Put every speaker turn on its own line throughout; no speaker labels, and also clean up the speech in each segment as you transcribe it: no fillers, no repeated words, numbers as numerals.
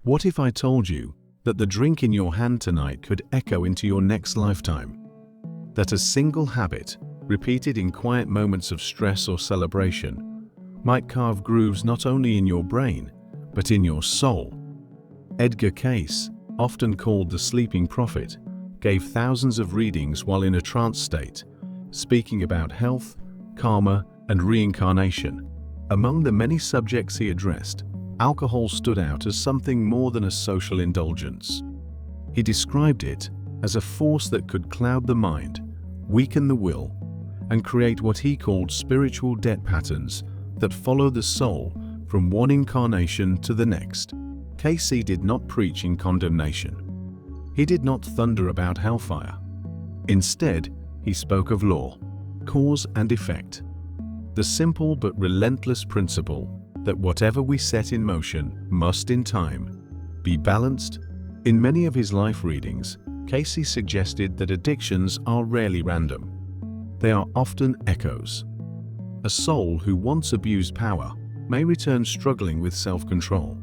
What if I told you that the drink in your hand tonight could echo into your next lifetime? That a single habit, repeated in quiet moments of stress or celebration, might carve grooves not only in your brain, but in your soul? Edgar Cayce, often called the sleeping prophet, gave thousands of readings while in a trance state, speaking about health, karma, and reincarnation. Among the many subjects he addressed, alcohol stood out as something more than a social indulgence. He described it as a force that could cloud the mind, weaken the will, and create what he called spiritual debt patterns that follow the soul from one incarnation to the next. Cayce did not preach in condemnation. He did not thunder about hellfire. Instead, he spoke of law, cause and effect. The simple but relentless principle that whatever we set in motion must in time be balanced. In many of his life readings, Cayce suggested that addictions are rarely random. They are often echoes. A soul who once abused power may return struggling with self-control.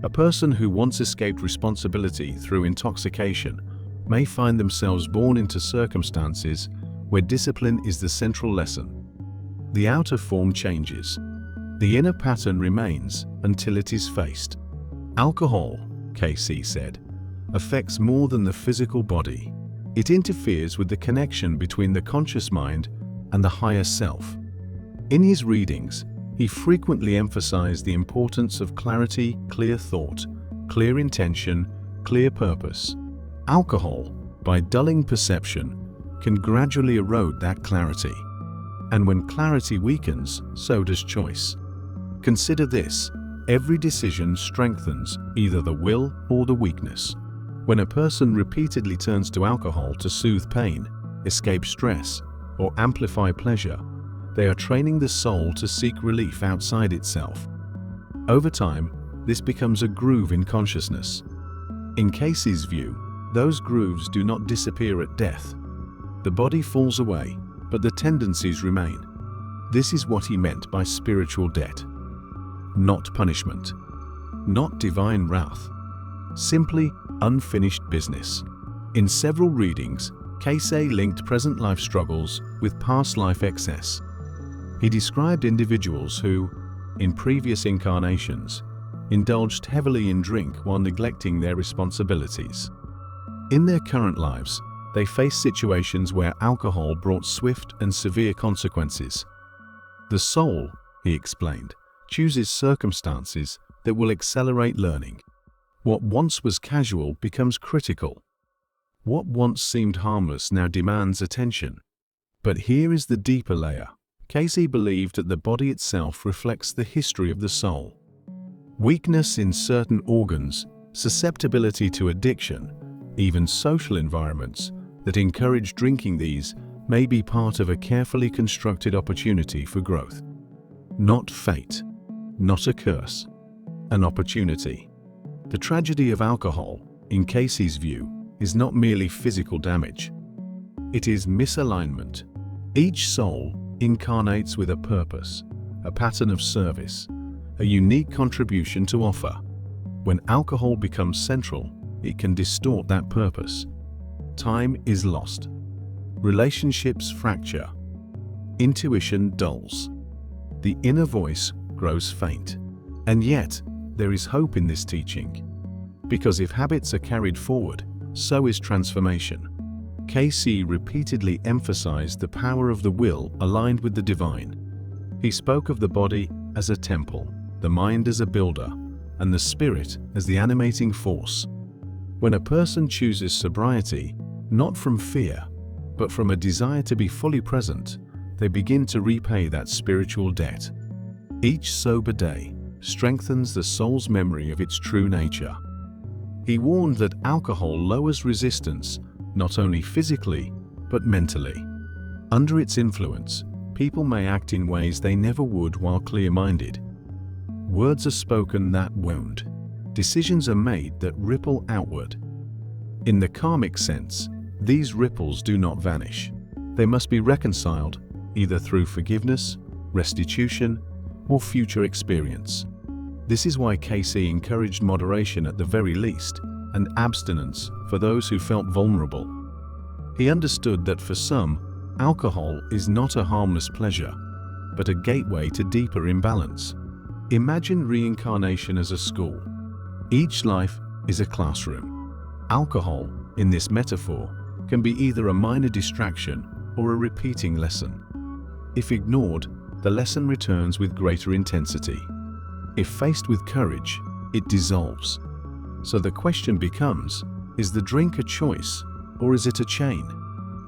A person who once escaped responsibility through intoxication may find themselves born into circumstances where discipline is the central lesson. The outer form changes. The inner pattern remains until it is faced. Alcohol, Cayce said, affects more than the physical body. It interferes with the connection between the conscious mind and the higher self. In his readings, he frequently emphasized the importance of clarity, clear thought, clear intention, clear purpose. Alcohol, by dulling perception, can gradually erode that clarity. And when clarity weakens, so does choice. Consider this: every decision strengthens either the will or the weakness. When a person repeatedly turns to alcohol to soothe pain, escape stress, or amplify pleasure, they are training the soul to seek relief outside itself. Over time, this becomes a groove in consciousness. In Cayce's view, those grooves do not disappear at death. The body falls away, but the tendencies remain. This is what he meant by spiritual debt. Not punishment, not divine wrath, simply unfinished business. In several readings, Cayce linked present life struggles with past life excess. He described individuals who, in previous incarnations, indulged heavily in drink while neglecting their responsibilities. In their current lives, they face situations where alcohol brought swift and severe consequences. The soul, he explained, chooses circumstances that will accelerate learning. What once was casual becomes critical. What once seemed harmless now demands attention. But here is the deeper layer. Cayce believed that the body itself reflects the history of the soul. Weakness in certain organs, susceptibility to addiction, even social environments that encourage drinking these may be part of a carefully constructed opportunity for growth. Not fate, not a curse, an opportunity. The tragedy of alcohol, in Cayce's view, is not merely physical damage. It is misalignment. Each soul incarnates with a purpose, a pattern of service, a unique contribution to offer. When alcohol becomes central, it can distort that purpose. Time is lost. Relationships fracture. Intuition dulls. The inner voice grows faint. And yet, there is hope in this teaching. Because if habits are carried forward, so is transformation. Cayce repeatedly emphasized the power of the will aligned with the divine. He spoke of the body as a temple, the mind as a builder, and the spirit as the animating force. When a person chooses sobriety, not from fear, but from a desire to be fully present, they begin to repay that spiritual debt. Each sober day strengthens the soul's memory of its true nature. He warned that alcohol lowers resistance, not only physically, but mentally. Under its influence, people may act in ways they never would while clear-minded. Words are spoken that wound. Decisions are made that ripple outward. In the karmic sense, these ripples do not vanish. They must be reconciled, either through forgiveness, restitution, or future experience. This is why Cayce encouraged moderation at the very least, and abstinence for those who felt vulnerable. He understood that for some, alcohol is not a harmless pleasure, but a gateway to deeper imbalance. Imagine reincarnation as a school. Each life is a classroom. Alcohol, in this metaphor, can be either a minor distraction or a repeating lesson. If ignored, the lesson returns with greater intensity. If faced with courage, it dissolves. So the question becomes, is the drink a choice or is it a chain?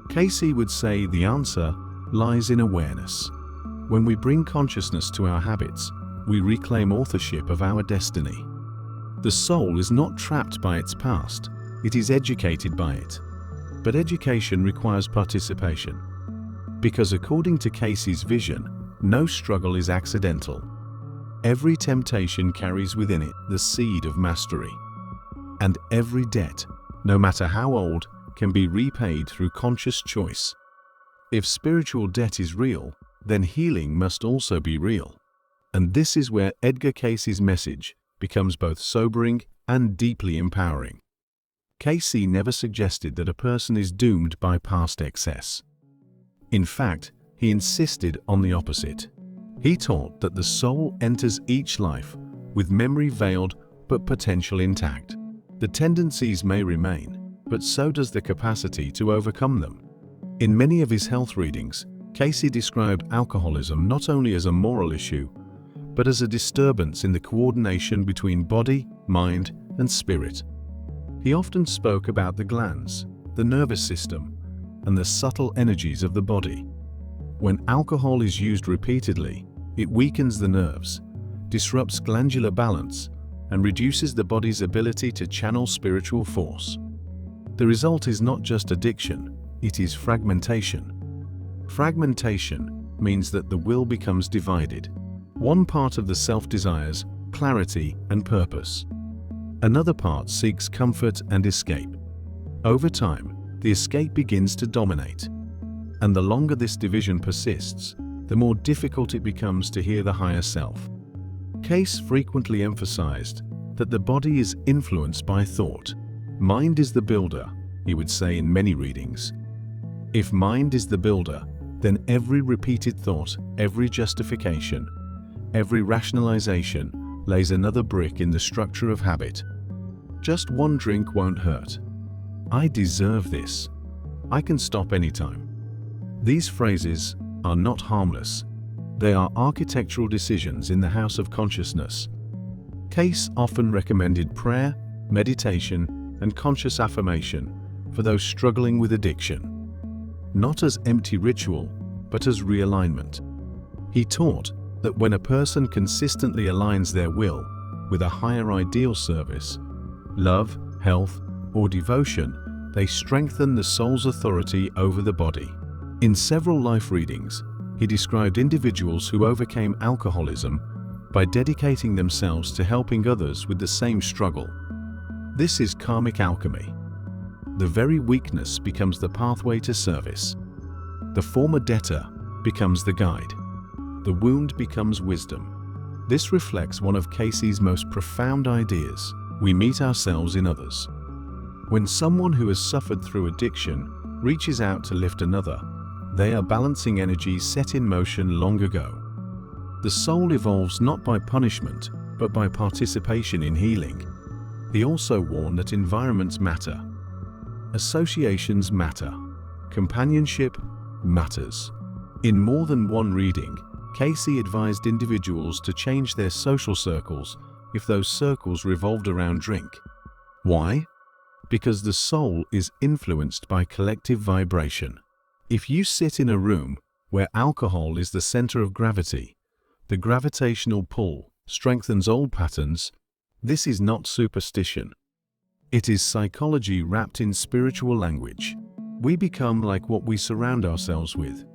Cayce would say the answer lies in awareness. When we bring consciousness to our habits, we reclaim authorship of our destiny. The soul is not trapped by its past, it is educated by it. But education requires participation. Because according to Cayce's vision, no struggle is accidental. Every temptation carries within it the seed of mastery. And every debt, no matter how old, can be repaid through conscious choice. If spiritual debt is real, then healing must also be real. And this is where Edgar Cayce's message becomes both sobering and deeply empowering. Cayce never suggested that a person is doomed by past excess. In fact, he insisted on the opposite. He taught that the soul enters each life with memory veiled but potential intact. The tendencies may remain, but so does the capacity to overcome them. In many of his health readings, Cayce described alcoholism not only as a moral issue, but as a disturbance in the coordination between body, mind, and spirit. He often spoke about the glands, the nervous system, and the subtle energies of the body. When alcohol is used repeatedly, it weakens the nerves, disrupts glandular balance, and reduces the body's ability to channel spiritual force. The result is not just addiction, it is fragmentation. Fragmentation means that the will becomes divided. One part of the self desires clarity and purpose. Another part seeks comfort and escape. Over time, the escape begins to dominate. And the longer this division persists, the more difficult it becomes to hear the higher self. Cayce frequently emphasized that the body is influenced by thought. Mind is the builder, he would say in many readings. If mind is the builder, then every repeated thought, every justification, every rationalization lays another brick in the structure of habit. Just one drink won't hurt. I deserve this. I can stop anytime. These phrases are not harmless. They are architectural decisions in the house of consciousness. Cayce often recommended prayer, meditation, and conscious affirmation for those struggling with addiction. Not as empty ritual, but as realignment. He taught that when a person consistently aligns their will with a higher ideal service, love, health, or devotion, they strengthen the soul's authority over the body. In several life readings, he described individuals who overcame alcoholism by dedicating themselves to helping others with the same struggle. This is karmic alchemy. The very weakness becomes the pathway to service. The former debtor becomes the guide. The wound becomes wisdom. This reflects one of Cayce's most profound ideas. We meet ourselves in others. When someone who has suffered through addiction reaches out to lift another, they are balancing energies set in motion long ago. The soul evolves not by punishment, but by participation in healing. He also warned that environments matter. Associations matter. Companionship matters. In more than one reading, Cayce advised individuals to change their social circles if those circles revolved around drink. Why? Because the soul is influenced by collective vibration. If you sit in a room where alcohol is the center of gravity, the gravitational pull strengthens old patterns. This is not superstition. It is psychology wrapped in spiritual language. We become like what we surround ourselves with.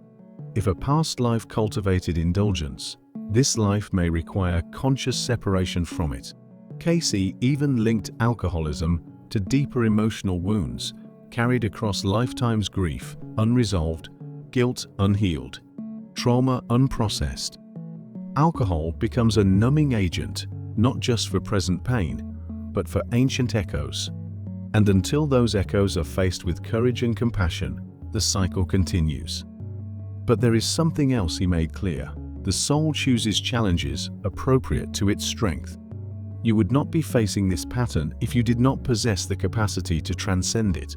If a past life cultivated indulgence, this life may require conscious separation from it. Cayce even linked alcoholism to deeper emotional wounds carried across lifetimes: grief unresolved, guilt unhealed, trauma unprocessed. Alcohol becomes a numbing agent, not just for present pain, but for ancient echoes. And until those echoes are faced with courage and compassion, the cycle continues. But there is something else he made clear. The soul chooses challenges appropriate to its strength. You would not be facing this pattern if you did not possess the capacity to transcend it.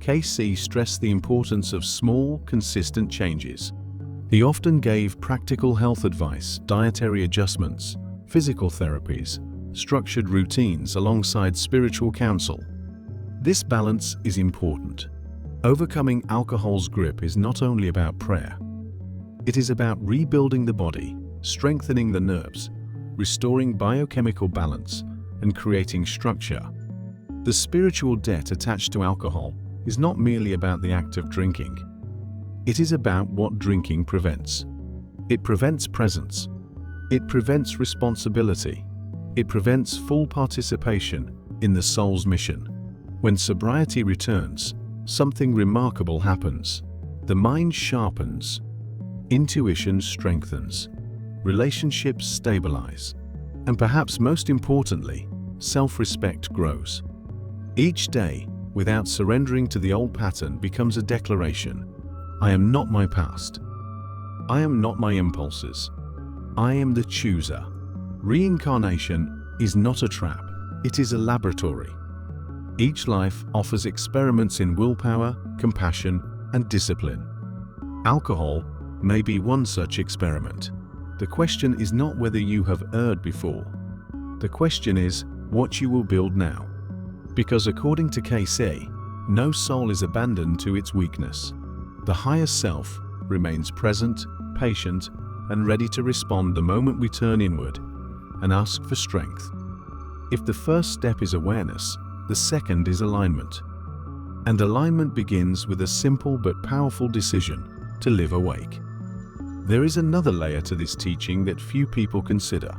Cayce stressed the importance of small, consistent changes. He often gave practical health advice, dietary adjustments, physical therapies, structured routines alongside spiritual counsel. This balance is important. Overcoming alcohol's grip is not only about prayer. It is about rebuilding the body, strengthening the nerves, restoring biochemical balance, and creating structure. The spiritual debt attached to alcohol is not merely about the act of drinking. It is about what drinking prevents. It prevents presence. It prevents responsibility. It prevents full participation in the soul's mission. When sobriety returns, something remarkable happens. The mind sharpens, intuition strengthens, relationships stabilize, and perhaps most importantly, self-respect grows. Each day, without surrendering to the old pattern, becomes a declaration. I am not my past. I am not my impulses. I am the chooser. Reincarnation is not a trap. It is a laboratory. Each life offers experiments in willpower, compassion, and discipline. Alcohol may be one such experiment. The question is not whether you have erred before. The question is what you will build now. Because according to Cayce, no soul is abandoned to its weakness. The higher self remains present, patient, and ready to respond the moment we turn inward and ask for strength. If the first step is awareness, the second is alignment. And alignment begins with a simple but powerful decision to live awake. There is another layer to this teaching that few people consider.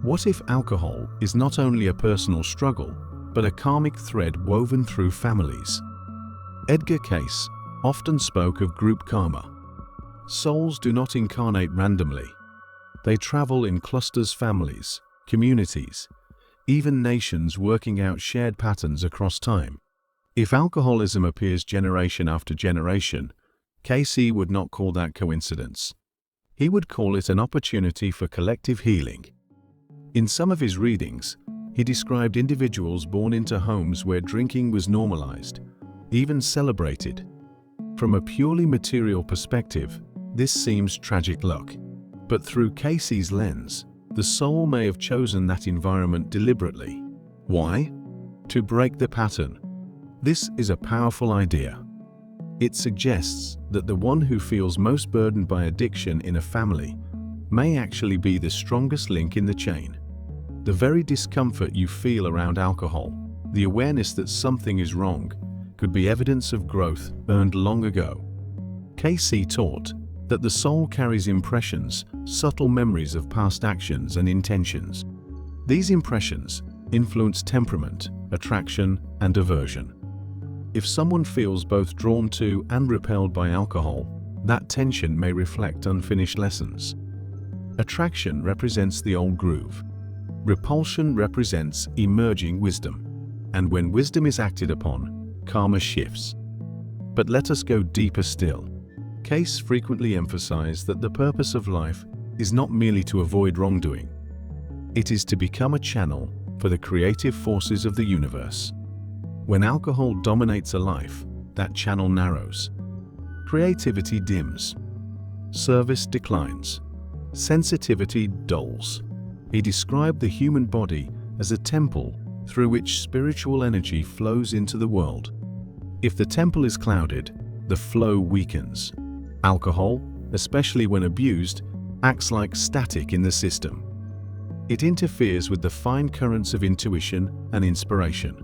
What if alcohol is not only a personal struggle, but a karmic thread woven through families? Edgar Cayce often spoke of group karma. Souls do not incarnate randomly. They travel in clusters, families, communities, even nations, working out shared patterns across time. If alcoholism appears generation after generation, Cayce would not call that coincidence. He would call it an opportunity for collective healing. In some of his readings, he described individuals born into homes where drinking was normalized, even celebrated. From a purely material perspective, this seems tragic luck. But through Cayce's lens, the soul may have chosen that environment deliberately. Why? To break the pattern. This is a powerful idea. It suggests that the one who feels most burdened by addiction in a family may actually be the strongest link in the chain. The very discomfort you feel around alcohol, the awareness that something is wrong, could be evidence of growth earned long ago. Cayce taught that the soul carries impressions, subtle memories of past actions and intentions. These impressions influence temperament, attraction, and aversion. If someone feels both drawn to and repelled by alcohol, that tension may reflect unfinished lessons. Attraction represents the old groove. Repulsion represents emerging wisdom. And when wisdom is acted upon, karma shifts. But let us go deeper still. Cayce frequently emphasized that the purpose of life is not merely to avoid wrongdoing. It is to become a channel for the creative forces of the universe. When alcohol dominates a life, that channel narrows. Creativity dims. Service declines. Sensitivity dulls. He described the human body as a temple through which spiritual energy flows into the world. If the temple is clouded, the flow weakens. Alcohol, especially when abused, acts like static in the system. It interferes with the fine currents of intuition and inspiration.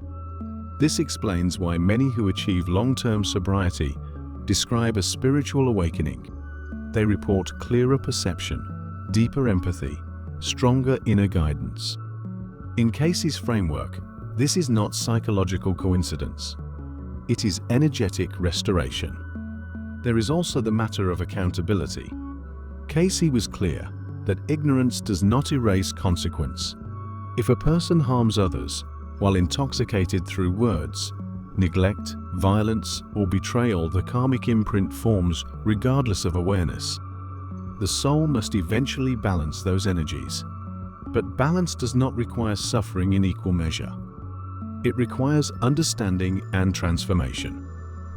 This explains why many who achieve long-term sobriety describe a spiritual awakening. They report clearer perception, deeper empathy, stronger inner guidance. In Cayce's framework, this is not psychological coincidence. It is energetic restoration. There is also the matter of accountability. Cayce was clear that ignorance does not erase consequence. If a person harms others while intoxicated through words, neglect, violence, or betrayal, the karmic imprint forms regardless of awareness. The soul must eventually balance those energies. But balance does not require suffering in equal measure. It requires understanding and transformation.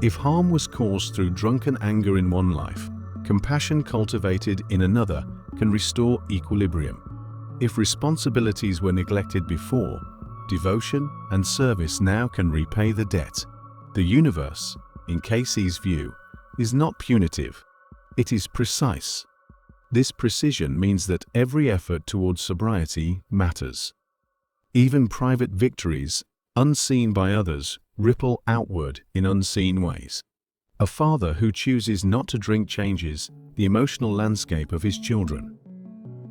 If harm was caused through drunken anger in one life, compassion cultivated in another can restore equilibrium. If responsibilities were neglected before, devotion and service now can repay the debt. The universe, in Cayce's view, is not punitive. It is precise. This precision means that every effort towards sobriety matters. Even private victories, unseen by others, ripple outward in unseen ways. A father who chooses not to drink changes the emotional landscape of his children.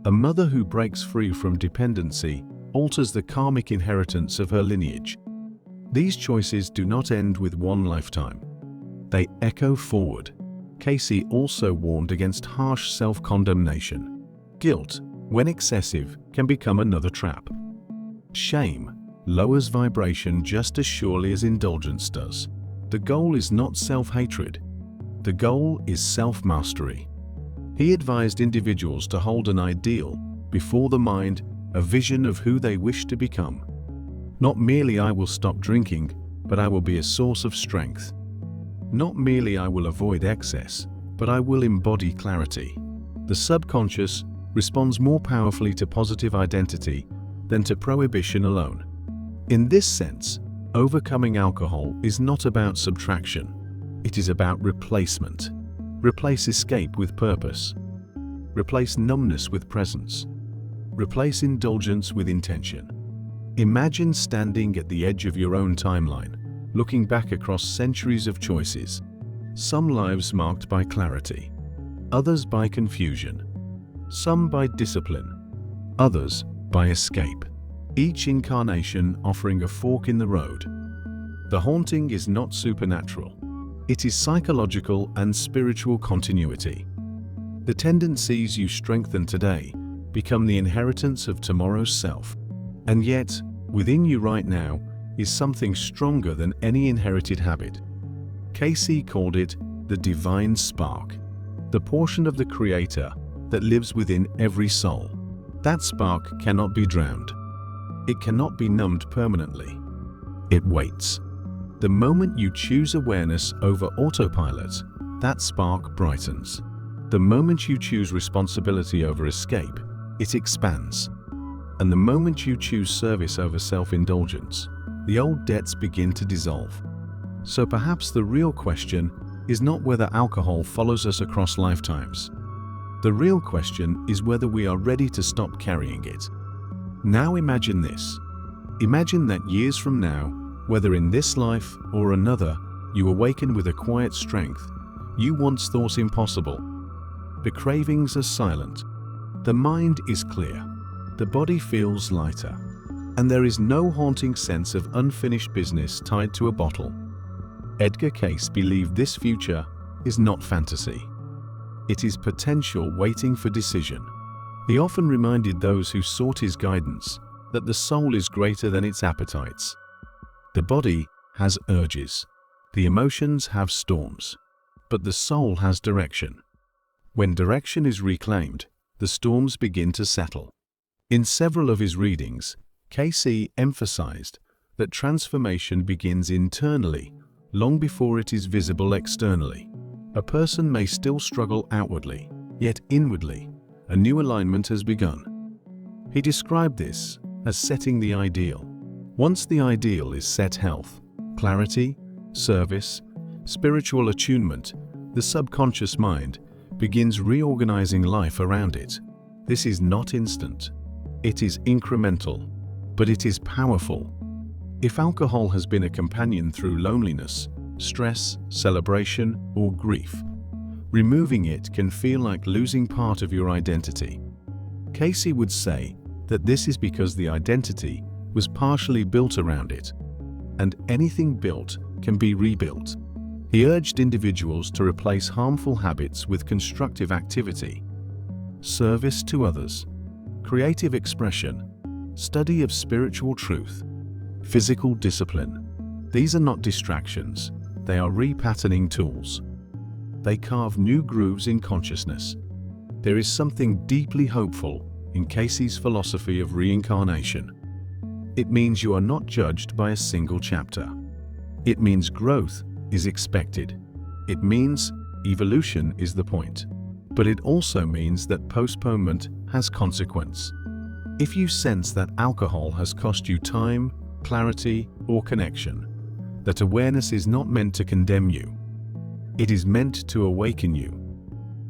A mother who breaks free from dependency alters the karmic inheritance of her lineage. These choices do not end with one lifetime. They echo forward. Cayce also warned against harsh self-condemnation. Guilt, when excessive, can become another trap. Shame lowers vibration just as surely as indulgence does. The goal is not self-hatred. The goal is self-mastery. He advised individuals to hold an ideal before the mind, a vision of who they wish to become. Not merely I will stop drinking, but I will be a source of strength. Not merely I will avoid excess, but I will embody clarity. The subconscious responds more powerfully to positive identity than to prohibition alone. In this sense, overcoming alcohol is not about subtraction. It is about replacement. Replace escape with purpose. Replace numbness with presence. Replace indulgence with intention. Imagine standing at the edge of your own timeline, looking back across centuries of choices. Some lives marked by clarity, others by confusion, some by discipline, others by escape. Each incarnation offering a fork in the road. The haunting is not supernatural. It is psychological and spiritual continuity. The tendencies you strengthen today become the inheritance of tomorrow's self. And yet, within you right now is something stronger than any inherited habit. Cayce called it the divine spark, the portion of the Creator that lives within every soul. That spark cannot be drowned. It cannot be numbed permanently. It waits. The moment you choose awareness over autopilot, that spark brightens. The moment you choose responsibility over escape, it expands. And the moment you choose service over self-indulgence, the old debts begin to dissolve. So perhaps the real question is not whether alcohol follows us across lifetimes. The real question is whether we are ready to stop carrying it. Now imagine this. Imagine that years from now, whether in this life or another, you awaken with a quiet strength you once thought impossible. The cravings are silent. The mind is clear. The body feels lighter. And there is no haunting sense of unfinished business tied to a bottle. Edgar Cayce believed this future is not fantasy. It is potential waiting for decision. He often reminded those who sought his guidance that the soul is greater than its appetites. The body has urges. The emotions have storms. But the soul has direction. When direction is reclaimed, the storms begin to settle. In several of his readings, Cayce emphasized that transformation begins internally, long before it is visible externally. A person may still struggle outwardly, yet inwardly, a new alignment has begun. He described this as setting the ideal. Once the ideal is set, health, clarity, service, spiritual attunement, the subconscious mind begins reorganizing life around it. This is not instant. It is incremental, but it is powerful. If alcohol has been a companion through loneliness, stress, celebration, or grief, removing it can feel like losing part of your identity. Cayce would say that this is because the identity was partially built around it, and anything built can be rebuilt. He urged individuals to replace harmful habits with constructive activity, service to others, creative expression, study of spiritual truth, physical discipline. These are not distractions, they are repatterning tools. They carve new grooves in consciousness. There is something deeply hopeful in Cayce's philosophy of reincarnation. It means you are not judged by a single chapter. It means growth is expected. It means evolution is the point. But it also means that postponement has consequence. If you sense that alcohol has cost you time, clarity, or connection, that awareness is not meant to condemn you. It is meant to awaken you.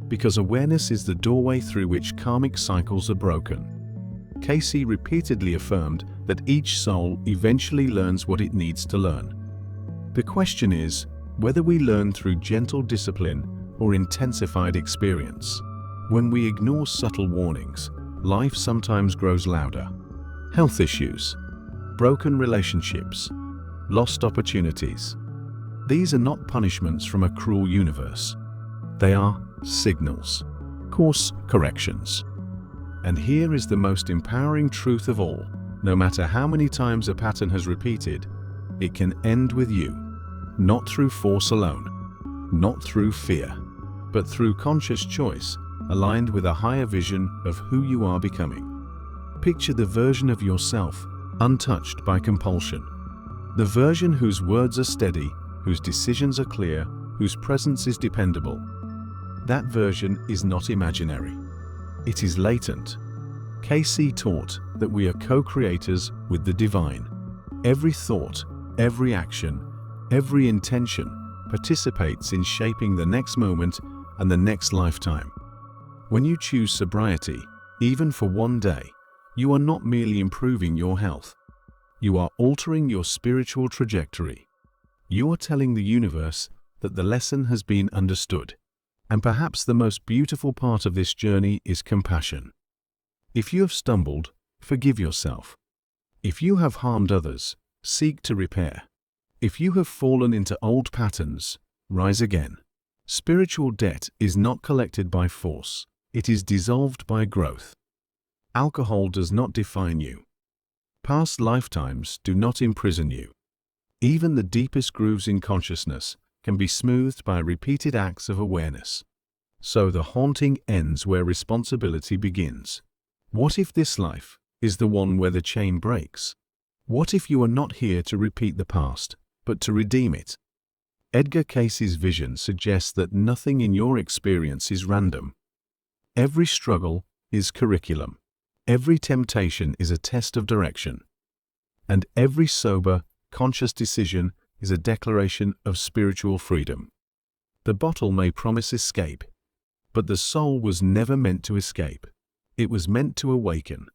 Because awareness is the doorway through which karmic cycles are broken. Cayce repeatedly affirmed that each soul eventually learns what it needs to learn. The question is whether we learn through gentle discipline or intensified experience. When we ignore subtle warnings, life sometimes grows louder. Health issues, broken relationships, lost opportunities. These are not punishments from a cruel universe. They are signals, course corrections. And here is the most empowering truth of all. No matter how many times a pattern has repeated, it can end with you. Not through force alone, not through fear, but through conscious choice, aligned with a higher vision of who you are becoming. Picture the version of yourself untouched by compulsion. The version whose words are steady, whose decisions are clear, whose presence is dependable. That version is not imaginary. It is latent. Cayce taught that we are co-creators with the divine. Every thought, every action, every intention participates in shaping the next moment and the next lifetime. When you choose sobriety, even for one day, you are not merely improving your health. You are altering your spiritual trajectory. You are telling the universe that the lesson has been understood. And perhaps the most beautiful part of this journey is compassion. If you have stumbled, forgive yourself. If you have harmed others, seek to repair. If you have fallen into old patterns, rise again. Spiritual debt is not collected by force. It is dissolved by growth. Alcohol does not define you. Past lifetimes do not imprison you. Even the deepest grooves in consciousness can be smoothed by repeated acts of awareness. So the haunting ends where responsibility begins. What if this life is the one where the chain breaks? What if you are not here to repeat the past, but to redeem it? Edgar Cayce's vision suggests that nothing in your experience is random. Every struggle is curriculum. Every temptation is a test of direction. And every sober, conscious decision is a declaration of spiritual freedom. The bottle may promise escape, but the soul was never meant to escape. It was meant to awaken.